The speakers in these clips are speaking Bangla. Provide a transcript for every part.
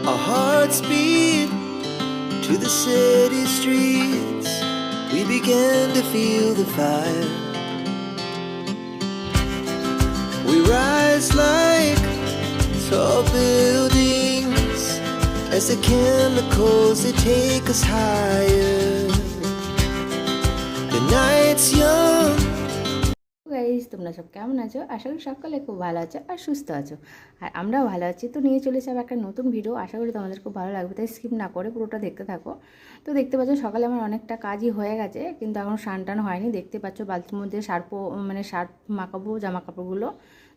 Our hearts beat to the city streets. We began to feel the fire. We rise like tall buildings as the chemicals they take us higher. The night's young. Guys, তোমরা সব কেমন আছো? আশা করি সকলে খুব ভালো আছো আর সুস্থ আছো, আর আমরাও ভালো আছি। তো নিয়ে চলে যাবো একটা নতুন ভিডিও। আশা করি তোমাদের খুব ভালো লাগবে, তাই স্কিপ না করে পুরোটা দেখতে থাকো। তো দেখতে পাচ্ছ সকালে আমার অনেকটা কাজই হয়ে গেছে, কিন্তু এখন স্নান টান হয়নি। দেখতে পাচ্ছ বালতির মধ্যে শার্ট মাখাবো জামা কাপড়গুলো,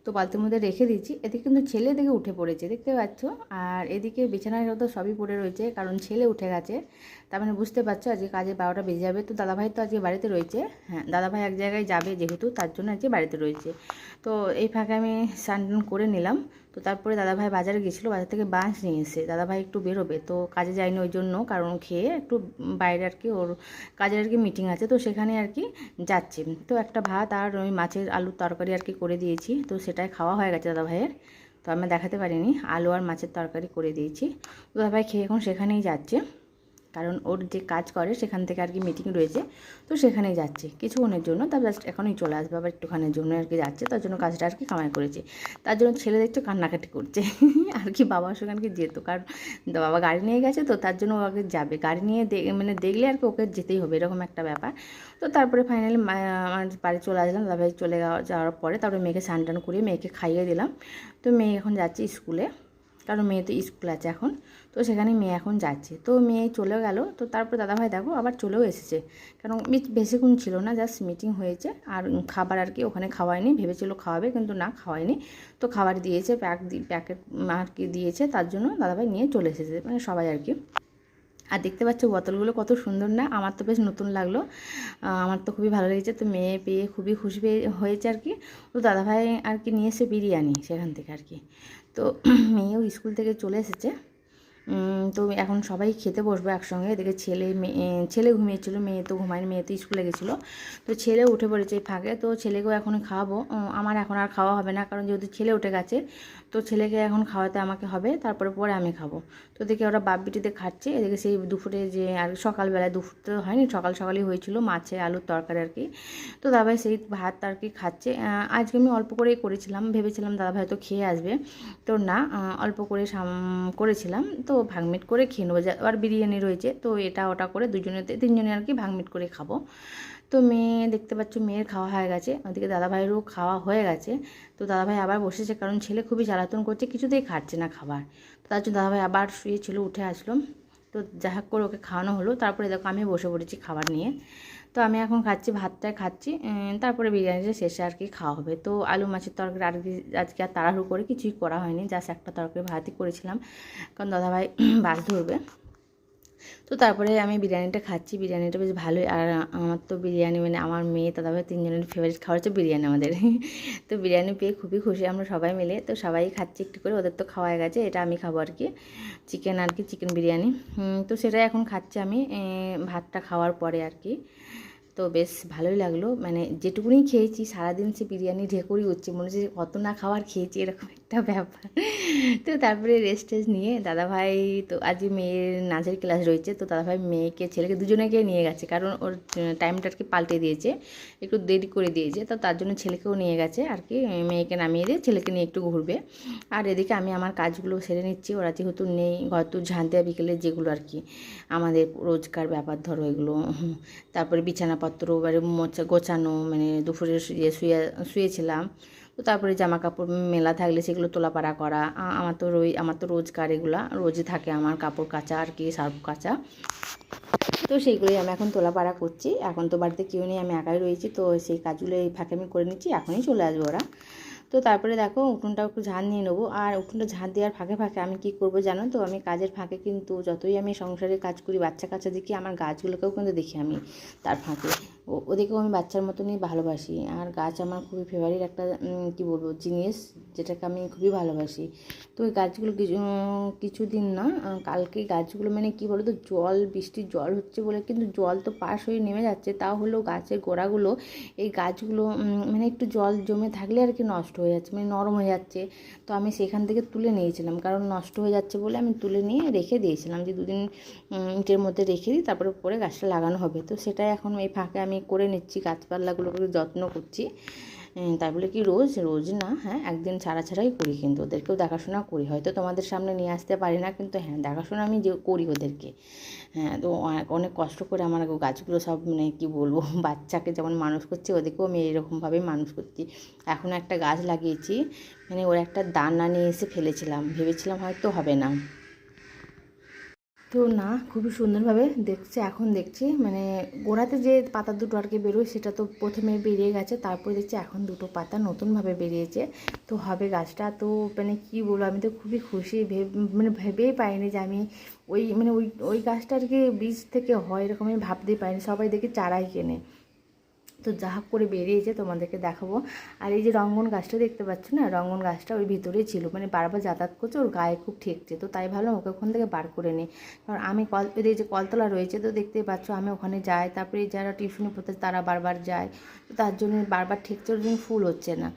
তো বালতির মধ্যে রেখে দিচ্ছি। এদিকে কিন্তু ছেলে দিকে উঠে পড়েছে, দেখতে পাচ্ছ। আর এদিকে বিছানায় তো সবই পড়ে রয়েছে, কারণ ছেলে উঠে গেছে। তার মানে বুঝতে পারছো আজকে কাজে 12টা বেজে যাবে। তো দাদাভাই তো আজকে বাড়িতে রয়েছে। হ্যাঁ, দাদাভাই এক জায়গায় যাবে যেহেতু, তার জন্য আজকে বাড়িতে রয়েছে। তো এই ফাঁকে আমি স্নান করে নিলাম। তো তারপরে দাদাভাই বাজারে গেছিলো, বাজার থেকে বাঁশ নিয়ে এসে দাদাভাই একটু বেরোবে, তো কাজে যায়নি ওই জন্য, কারণ খেয়ে একটু বাইরে আর কি ওর কাজের আর কি মিটিং আছে, তো সেখানে আর কি যাচ্ছে। তো একটা ভাত আর ওই মাছের আলুর তরকারি আর কি করে দিয়েছি, তো সেটাই খাওয়া হয়ে গেছে দাদাভাইয়ের। তো আমি দেখাতে পারিনি, আলু আর মাছের তরকারি করে দিয়েছি। তো দাদাভাই খেয়ে এখন সেখানেই যাচ্ছে, কারণ ওর যে কাজ করে সেখান থেকে আর কি মিটিং রয়েছে, তো সেখানেই যাচ্ছে কিছুক্ষণের জন্য। তার জাস্ট এখনই চলে আসবে, আবার একটুখানের জন্য আর কি যাচ্ছে, তার জন্য কাজটা আর কি কামাই করেছে। তার জন্য ছেলে দেখছো কান্নাকাটি করছে আর কি বাবার সঙ্গে আর কি যেত, কারণ বাবা গাড়ি নিয়ে গেছে, তো তার জন্য ওকে যাবে গাড়ি নিয়ে মানে দেখলে আর কি ওকে যেতেই হবে, এরকম একটা ব্যাপার। তো তারপরে ফাইনালি আমার বাড়ি চলে আসলাম। দাদাভাই চলে যাওয়ার পরে তারপরে মেয়েকে স্নান টান করিয়ে মেয়েকে খাইয়ে দিলাম। তো মেয়ে এখন যাচ্ছে স্কুলে, কারণ মেয়ে তো স্কুল আছে এখন, তো সেখানে মেয়ে এখন যাচ্ছে। তো মেয়ে চলেও গেল। তো তারপর দাদাভাই দেখো আবার চলেও এসেছে, কারণ বেশিক্ষণ ছিল না, জাস্ট মিটিং হয়েছে। আর খাবার আর কি ওখানে খাওয়ায়নি, ভেবেছিল খাওয়াবে কিন্তু না, খাওয়ায়নি। তো খাবার দিয়েছে, প্যাকেট আর কি দিয়েছে, তার জন্য দাদাভাই নিয়ে চলে এসেছে, মানে সবাই আর কি। আর দেখতে পাচ্ছ বোতলগুলো কত সুন্দর না, আমার তো বেশ নতুন লাগলো, আমার তো খুবই ভালো লেগেছে। তো মেয়ে পেয়ে খুবই খুশি হয়েছে আর কি। তো দাদাভাই আর কি নিয়ে এসে বিরিয়ানি সেখান থেকে আর কি। তো মেয়েও স্কুল থেকে চলে এসেছে। তো এখন সবাই খেতে বসবো একসঙ্গে। এদিকে ছেলে ঘুমিয়েছিল, মেয়ে তো ঘুমায়নি, মেয়ে তো স্কুলে গেছিলো। তো ছেলে উঠে পড়েছে এই ফাঁকে, তো ছেলেকেও এখন খাওয়াবো। আমার এখন আর খাওয়া হবে না, কারণ যেহেতু ছেলে উঠে গেছে, তো ছেলেকে এখন খাওয়াতে আমাকে হবে, তারপরে পরে আমি খাবো। তো দেখি ওরা বাপ বিটিতে খাচ্ছে। এদিকে সেই দুপুরে যে আর সকালবেলায়, দুপুর তো হয়নি, সকালই হয়েছিল মাছে আলুর তরকারি আর কি। তো দাদাভাই সেই ভাত আর কি খাচ্ছে। আজকে আমি অল্প করেই করেছিলাম, ভেবেছিলাম দাদাভাই তো খেয়ে আসবে, তো না, অল্প করে করেছিলাম। তো ভাগমিট করে খেয়ে নেবো, আবার বিরিয়ানি রয়েছে, তো এটা ওটা করে তিনজনে আর কি ভাগমিট করে খাবো। তো মেয়ে দেখতে পাচ্ছ মেয়ের খাওয়া হয়ে গেছে, ওদিকে দাদাভাইয়েরও খাওয়া হয়ে গেছে। তো দাদাভাই আবার বসেছে, কারণ ছেলে খুবই জ্বালাতন করছে, কিছুতেই খাচ্ছে না খাবার। তো তার জন্য দাদাভাই আবার শুয়েছিল, উঠে আসলো। তো যা হোক করে ওকে খাওয়ানো হলো, তারপরে দেখো আমি বসে পড়েছি খাবার নিয়ে। তো আমি এখন খাচ্ছি, ভাতটা খাচ্ছি, তারপরে বিরিয়ানিটা শেষে আর কি খাওয়া হবে। তো আলু মাছের তরকারি আজকে আর তাড়াহুড়ো করে কিছুই করা হয়নি, জাস্ট একটা তরকারি ভাতই করেছিলাম, কারণ দাদাভাই বাস ধরবে। তো তারপরে আমি বিরিয়ানিটা খাচ্ছি, বিরিয়ানিটা বেশ ভালোই। আর আমার তো বিরিয়ানি মানে আমার মেয়ে দাদাভাই তিনজনের ফেভারিট খাবার হচ্ছে বিরিয়ানি আমাদের তো বিরিয়ানি পেয়ে খুবই খুশি আমরা সবাই মিলে। তো সবাই খাচ্ছি একটু করে, ওদের তো খাওয়া গেছে, এটা আমি খাবো আর কি, চিকেন আর কি, চিকেন বিরিয়ানি। তো সেটাই এখন খাচ্ছি আমি ভাতটা খাওয়ার পরে আর কি। তো বেশ ভালোই লাগলো, মানে যেটুকুনি খেয়েছি সারাদিন সে বিরিয়ানি ঢেকুরই উঠছে, মনে হচ্ছে কত না খাবার খেয়েছি, এরকম একটা ব্যাপার। তো তারপরে রেস্ট টেস্ট নিয়ে দাদাভাই, তো আজ মেয়ের নাচের ক্লাস রয়েছে, তো দাদাভাই মেয়েকে ছেলেকে দুজনেকে নিয়ে গেছে, কারণ ওর টাইমটা আর কি পাল্টে দিয়েছে, একটু দেরি করে দিয়েছে, তো তার জন্য ছেলেকেও নিয়ে গেছে আর কি, মেয়েকে নামিয়ে দিয়ে ছেলেকে নিয়ে একটু ঘুরবে। আর এদিকে আমি আমার কাজগুলো সেরে নিচ্ছি, ওরা যেহেতু নেই, ঘর তো ঝাঁট দেওয়া বিকেলে যেগুলো আর কি আমাদের রোজকার ব্যাপার ধরো এগুলো, তারপরে বিছানাপত্র এবারে গোছানো, মানে দুপুরে শুয়েছিলাম। তো তারপরে জামা কাপড় মেলা থাকলে সেগুলো তোলাপাড়া করা, আমার তো রোজকার এগুলো রোজই থাকে, আমার কাপড় কাচা আর কি, সার্ফ কাচা। তো সেইগুলোই আমি এখন তোলাপাড়া করছি। এখন তো বাড়িতে কেউ নেই, আমি একাই রয়েছি, তো সেই কাজগুলো এই ফাঁকে আমি করে নিচ্ছি, এখনই চলে আসবো ওরা। তো তারপরে দেখো উঠোনটাও একটু ঝাঁট নিয়ে নেবো। আর উঠোনটা ঝাঁট দেওয়ার ফাঁকে ফাঁকে আমি কী করবো জানো তো, আমি কাজের ফাঁকে কিন্তু যতই আমি সংসারে কাজ করি, বাচ্চা কাচ্চা দেখি, আমার গাছগুলোকেও কিন্তু দেখি আমি তার ফাঁকে। ওদেরকেও আমি বাচ্চার মতনই ভালোবাসি। আর গাছ আমার খুবই ফেভারিট একটা কী বলবো জিনিস, যেটাকে আমি খুবই ভালোবাসি। তো ওই গাছগুলো কিছুদিন না, কালকে গাছগুলো মানে কী বলো তো, বৃষ্টির জল হচ্ছে বলে, কিন্তু জল তো পাশ হয়ে নেমে যাচ্ছে, তাও হলেও গাছের গোড়াগুলো, এই গাছগুলো মানে একটু জল জমে থাকলে আর কি নষ্ট হয়ে যাচ্ছে, মানে নরম হয়ে যাচ্ছে। তো আমি সেখান থেকে তুলে নিয়েছিলাম, কারণ নষ্ট হয়ে যাচ্ছে বলে আমি তুলে নিয়ে রেখে দিয়েছিলাম যে দুদিন ইটের মধ্যে রেখে দিই, তারপরে পরে গাছটা লাগানো হবে। তো সেটাই এখন এই ফাঁকে আমি করে নিচ্ছি, গাছপালাগুলোকে যত্ন করছি। তারপরে কি রোজ না, হ্যাঁ একদিন ছাড়াই করি, কিন্তু ওদেরকেও দেখাশোনা করি। হয়তো তোমাদের সামনে নিয়ে আসতে পারি না, কিন্তু হ্যাঁ দেখাশোনা আমি যে করি ওদেরকে। হ্যাঁ, তো অনেক কষ্ট করে আমার গাছগুলো সব মানে কী বলবো, বাচ্চাকে যেমন মানুষ করছি ওদেরকেও আমি এরকমভাবেই মানুষ করছি। এখন একটা গাছ লাগিয়েছি, মানে ওর একটা দানা নিয়ে এসে ফেলেছিলাম, ভেবেছিলাম হয়তো হবে না, তো না খুবই সুন্দরভাবে এখন দেখছি মানে গোড়াতে যে পাতা দুটো আর কি বেরোয়, সেটা তো প্রথমে বেরিয়ে গেছে, তারপরে দেখছি এখন দুটো পাতা নতুনভাবে বেরিয়েছে। তো হবে গাছটা, তো মানে কী বলবো, আমি তো খুবই খুশি, মানে ভেবেই পাইনি যে আমি ওই গাছটা আর কি বীজ থেকে হয় এরকম আমি ভাবতেই পারিনি। সবাই দেখি চারাই কেনে, তো যা হোক করে বেরিয়েছে, তোমাদেরকে দেখাবো। আর এই যে রঙ্গন গাছটা দেখতে পাচ্ছ না, রঙ্গন গাছটা ওই ভিতরেই ছিল, মানে বারবার যাতায়াত করছে, ওর গায়ে খুব ঠেকছে, তো তাই ভাবলাম ওকে ওখান থেকে বার করে নিই। কারণ আমি এই যে কলতলা রয়েছে, তো দেখতেই পাচ্ছ আমি ওখানে যাই, তারপরে যারা টিউশনি পড়তে তারা বারবার যায়, তো তার জন্য বারবার ঠেকছে, ওর জন্য ফুল হচ্ছে না।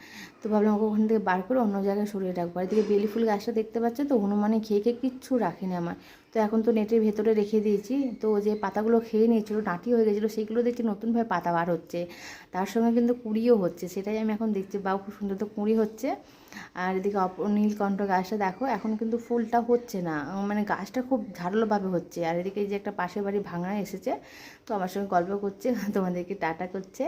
তো ভাবলাম ওকে ওখান থেকে বার করে অন্য জায়গায় সরিয়ে রাখবো। আর এদিকে বেলি ফুল গাছটা দেখতে পাচ্ছ তো, হনুমানে খেয়ে কিচ্ছু রাখেনি আমার। তো এখন তো নেটের ভেতরে রেখে দিয়েছি, তো যে পাতাগুলো খেয়ে নিয়েছিলো, ডাঁটি হয়ে গেছিলো, সেইগুলো দেখছি নতুনভাবে পাতা বার হচ্ছে, তার সঙ্গে কিন্তু কুঁড়িও হচ্ছে, সেটাই আমি এখন দেখছি। বাউ খুব সুন্দর তো কুঁড়ি হচ্ছে। আর এদিকে নীলকণ্ঠ গাছটা দেখো, এখন কিন্তু ফুলটা হচ্ছে না, মানে গাছটা খুব ঝাড়লোভাবে হচ্ছে। আর এদিকে যে একটা পাশের বাড়ি ভাঙা এসেছে, তো আমার সঙ্গে গল্প করছে, তোমাদেরকে টাটা করছে।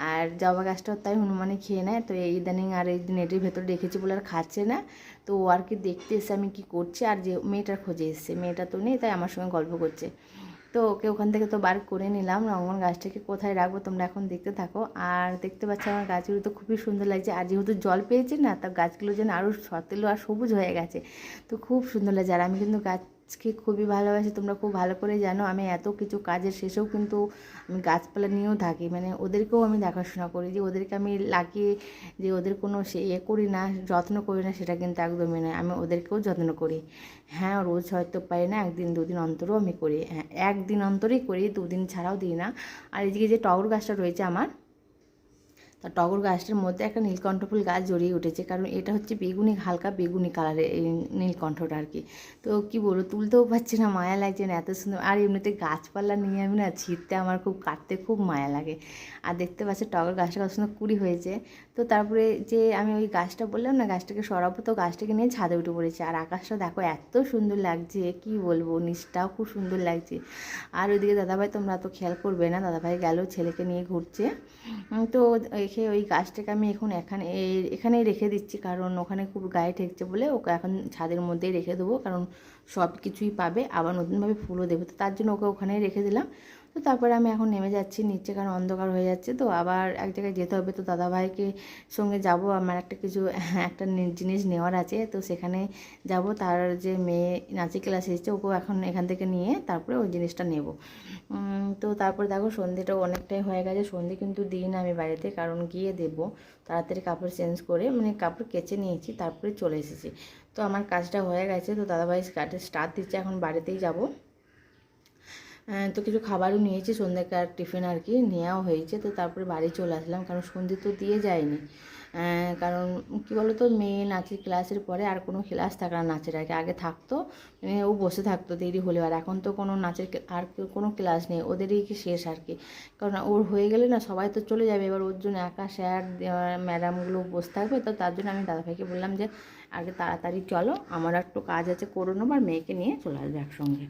আর জবা গাছটাও তাই হনুমানে খেয়ে নেয়, তো এই ইদানিং আর এই নেটের ভেতরে রেখেছি বলে আর খাচ্ছে না। তো ও আর কি দেখতে এসে আমি কি করছি, আর যে মেয়েটার খোঁজে এসছে, মেয়েটা তো নেই, তাই আমার সঙ্গে গল্প করছে। তো ওকে ওখান থেকে তো বার করে নিলাম। রঙ্গন গাছটাকে কোথায় রাখবো তোমরা এখন দেখতে থাকো। আর দেখতে পাচ্ছ আমার গাছগুলো তো খুবই সুন্দর লাগছে, আর যেহেতু জল পেয়েছে না, তা গাছগুলো যেন আরও সতেলো আর সবুজ হয়ে গেছে, তো খুব সুন্দর লাগছে। আর আমি কিন্তু গাছকে খুবই ভালোবাসি, তোমরা খুব ভালো করে জানো। আমি এত কিছু কাজের শেষেও কিন্তু আমি গাছপালা নিয়েও থাকি, মানে ওদেরকেও আমি দেখাশোনা করি, যে ওদেরকে আমি লাগিয়ে যে ওদের কোনো করি না, যত্ন করি না, সেটা কিন্তু একদমই নয়, আমি ওদেরকেও যত্ন করি। হ্যাঁ, রোজ হয়তো পারি না, একদিন দুদিন অন্তরও আমি করি, হ্যাঁ একদিন অন্তরেই করি, দুদিন ছাড়াও দিই না। আর এদিকে যে টগর গাছটা রয়েছে আমার, তা টগর গাছটার মধ্যে একটা নীলকণ্ঠ ফুল গাছ জড়িয়ে উঠেছে, কারণ এটা হচ্ছে বেগুনি, হালকা বেগুনি কালারের এই নীলকণ্ঠটা আর কি। তো কী বলবো, তুলতেও পারছি না, মায়া লাগছে না, এত সুন্দর। আর এমনিতে গাছপালা নিয়ে আমি না ছিঁড়তে আমার খুব, কাটতে খুব মায়া লাগে। আর দেখতে পাচ্ছি টগর গাছটা কত সুন্দর কুড়ি হয়েছে। তো তারপরে যে আমি ওই গাছটা বললাম না গাছটাকে সরাবো, তো গাছটাকে নিয়ে ছাদে উঠে পড়েছি। আর আকাশটা দেখো এত সুন্দর লাগছে, কি বলবো, নিচটাও খুব সুন্দর লাগছে। আর ওইদিকে দাদাভাই, তোমরা তো খেয়াল করবে না, দাদাভাই গেল ছেলেকে নিয়ে ঘুরছে। তো ওই গাছটাকে আমি এখানেই রেখে দিচ্ছি, কারণ ওখানে খুব গায়ে ঠেকছে বলে ওকে এখন ছাদের মধ্যেই রেখে দেবো, কারণ সব কিছুই পাবে, আবার নতুনভাবে ফুলও দেবে, তো তার জন্য ওকে ওখানেই রেখে দিলাম। তো তারপরে আমি এখন নেমে যাচ্ছি নিচে, কারণ অন্ধকার হয়ে যাচ্ছে, তো আবার এক জায়গায় যেতে হবে, তো দাদাভাইকে সঙ্গে যাব, আমার একটা জিনিস নেওয়ার আছে, তো সেখানে যাব। তার যে মেয়ে নাচের ক্লাস এসেছে, ওকেও এখন এখান থেকে নিয়ে তারপরে ওই জিনিসটা নেব। তো তারপরে দেখো সন্ধ্যেটাও অনেকটাই হয়ে গেছে, সন্ধ্যে কিন্তু দিই না আমি বাড়িতে, কারণ গিয়ে দেবো তাড়াতাড়ি কাপড় চেঞ্জ করে, মানে কাপড় কেচে নিয়েছি, তারপরে চলে এসেছি। তো আমার কাজটা হয়ে গেছে, তো দাদাভাই কাজে স্টার্ট দিচ্ছে, এখন বাড়িতেই যাব। তো কিছু খাবারও নিয়েছি, সন্ধ্যাকার টিফিন আর কি নেওয়াও হয়েছে। তো তারপরে বাড়ি চলে আসলাম, কারণ সন্ধে তো দিয়ে যায়নি, কারণ কী বলো তো, মেয়ে নাচের ক্লাসের পরে আর কোনো ক্লাস থাকে না নাচের আগে থাকতো, মানে ও বসে থাকতো দেরি হলেও। আর এখন তো কোনো নাচের আর কোনো ক্লাস নেই, ওদেরই কি শেষ আর কি, কারণ ওর হয়ে গেলে না সবাই তো চলে যাবে, এবার ওর জন্য একা স্যার ম্যাডামগুলো বসে থাকবে। তো তার জন্য আমি দাদাভাইকে বললাম যে আগে তাড়াতাড়ি চলো, আমার একটু কাজ আছে করে নেবো, আর মেয়েকে নিয়ে চলে আসবে একসঙ্গে।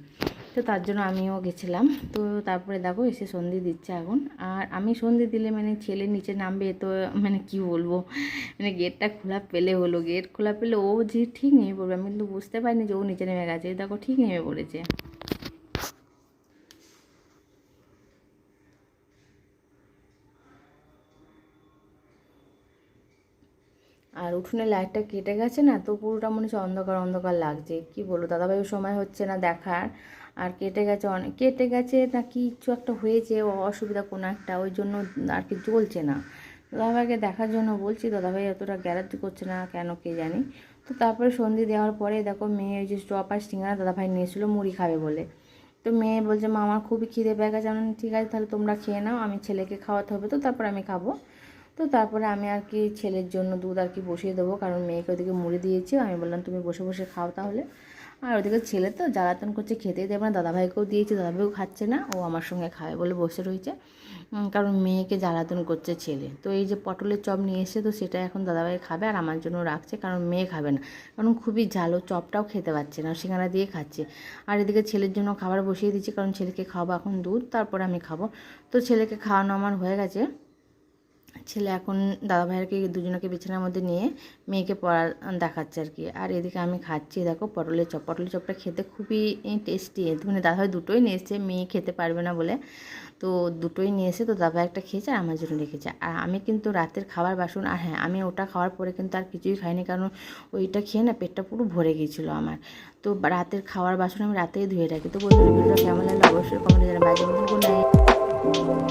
তো তার জন্য আমিও গেছিলাম। তো তারপরে দেখো এসে সন্ধে দিচ্ছে এখন। আর আমি সন্ধে দিলে মানে ছেলে নিচে নামবে, তো মানে কি বলবো, মানে গেটটা খোলা পেলে হলো, গেট খোলা পেলে ও যে ঠিক নেমে পড়বে, আমি কিন্তু বুঝতে পারিনি যে ও নিচে নেমে গেছে, দেখো ঠিক নেমে পড়েছে। আর উঠোনে লাইটটা কেটে গেছে না, তো পুরোটা মনে হচ্ছে অন্ধকার অন্ধকার লাগছে, কি বলবো, দাদাভাইয়ের সময় হচ্ছে না দেখার। আর কেটে গেছে, অনেক কেটে গেছে না কিছু একটা হয়েছে, অসুবিধা কোনো একটা, ওই জন্য আর কি জ্বলছে না। দাদাভাইকে দেখার জন্য বলছি, দাদাভাই এতটা গ্যারান্টি করছে না কেন কে জানি। তো তারপরে সন্ধে দেওয়ার পরে দেখো মেয়ে ওই যে চপ আর সিঙ্গারা দাদাভাই নিয়েছিলো মুড়ি খাবে বলে। তো মেয়ে বলছে মা আমার খুবই খিদে পেয়ে গেছে। আমি ঠিক আছে তাহলে তোমরা খেয়ে নাও, আমি ছেলেকে খাওয়াতে হবে তো তারপর আমি খাবো। তো তারপরে আমি আর কি ছেলের জন্য দুধ আর কি বসিয়ে দেবো, কারণ মেয়েকে ওদিকে মুড়ি দিয়েছি। আমি বললাম তুমি বসে বসে খাও তাহলে। আর ওদিকে ছেলে তো জ্বালাতন করছে, খেতেই দেবে না। দাদাভাইকেও দিয়েছি, দাদাভাইও খাচ্ছে না, ও আমার সঙ্গে খাবে বলে বসে রয়েছে, কারণ মেয়েকে জ্বালাতন করছে ছেলে। তো এই যে পটলের চপ নিয়ে এসে, তো সেটা এখন দাদাভাই খাবে আর আমার জন্য রাখছে, কারণ মেয়ে খাবে না, কারণ খুবই ঝালো, চপটাও খেতে পারছে না, সিঙ্গারা দিয়ে খাচ্ছে। আর এদিকে ছেলের জন্য খাবার বসিয়ে দিচ্ছি, কারণ ছেলেকে খাওয়াবো এখন দুধ, তারপরে আমি খাবো। তো ছেলেকে খাওয়ানো আমার হয়ে গেছে। ছেলে এখন দাদাভাইয়েরকে দুজনকে বিছানার মধ্যে নিয়ে মেয়েকে পড়া দেখাচ্ছে আর কি। আর এদিকে আমি খাচ্ছি, দেখো পটলের চপ। পটলের চপটা খেতে খুবই টেস্টি, মানে দাদাভাই দুটোই নিয়ে এসছে, মেয়ে খেতে পারবে না বলে তো দুটোই নিয়ে এসে, তো দাদাভাই একটা খেয়েছে আর আমার জন্য রেখেছে। আর আমি কিন্তু রাতের খাবার বাসন, আর হ্যাঁ আমি ওটা খাওয়ার পরে কিন্তু আর কিছুই খাইনি, কারণ ওইটা খেয়ে না পেটটা পুরো ভরে গিয়েছিলো আমার। তো রাতের খাওয়ার বাসন আমি রাতেই ধুয়ে রাখি। তো বন্ধুরা ভিডিওটা কেমন লাগলো অবশ্যই কমেন্টে জানাবেন। বাজে মতন গুড নাইট।